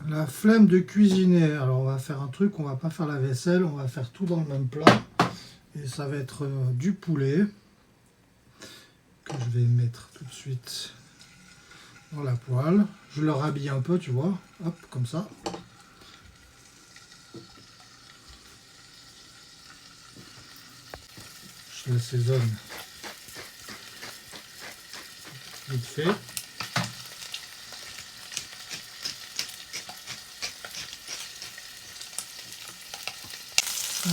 La flemme de cuisiner. Alors on va faire un truc, on va pas faire la vaisselle, on va faire tout dans le même plat. Et ça va être du poulet que je vais mettre tout de suite dans la poêle. Je le rhabille un peu, tu vois. Hop, comme ça. Je l'assaisonne vite fait.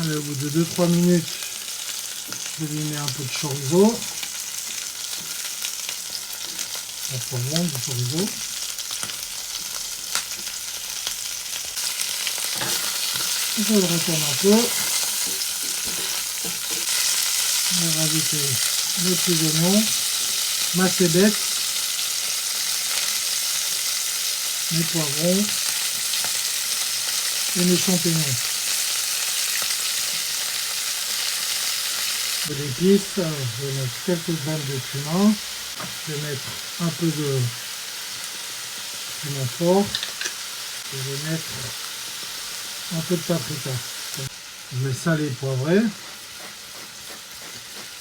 Allez, au bout de 2-3 minutes, je lui mets un peu de chorizo. La poivron, du chorizo. Je le retourne un peu. Je vais rajouter mes petits oignons, ma cébette, mes poivrons et mes champignons. De l'épice, je vais mettre quelques grammes de cumin, je vais mettre un peu de piment fort, et je vais mettre un peu de paprika. Je vais saler et poivrer.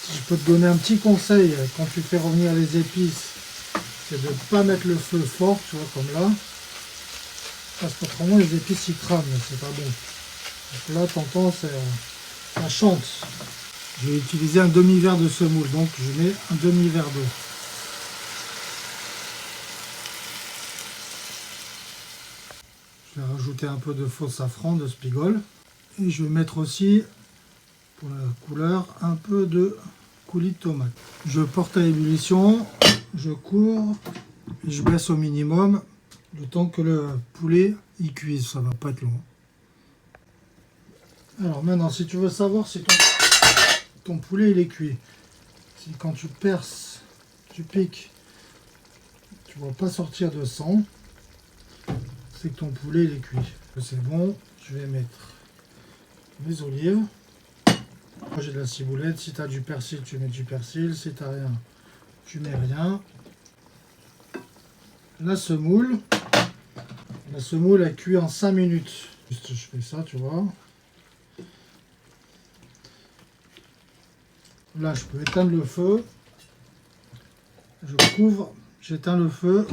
Si je peux te donner un petit conseil quand tu fais revenir les épices, c'est de ne pas mettre le feu fort, tu vois, comme là, parce qu'autrement les épices ils crament, c'est pas bon. Donc là, t'entends, ça chante. Je vais utiliser un demi-verre de semoule, donc je mets un demi-verre d'eau. Je vais rajouter un peu de faux safran, de spigol. Et je vais mettre aussi, pour la couleur, un peu de coulis de tomate. Je porte à ébullition, je couvre et je baisse au minimum le temps que le poulet y cuise. Ça va pas être long. Alors maintenant, si tu veux savoir si ton poulet il est cuit, si quand tu perces, tu piques, tu ne vois pas sortir de sang, c'est que ton poulet il est cuit. C'est bon, je vais mettre mes olives. Moi j'ai de la ciboulette, si tu as du persil, tu mets du persil, si tu n'as rien, tu mets rien. La semoule elle cuit en 5 minutes. Juste je fais ça, tu vois. Là je peux éteindre le feu. Je couvre, j'éteins le feu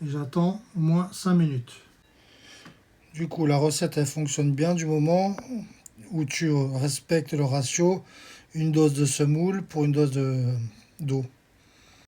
et j'attends au moins 5 minutes. Du coup, la recette, elle fonctionne bien du moment où tu respectes le ratio, une dose de semoule pour une dose d'eau.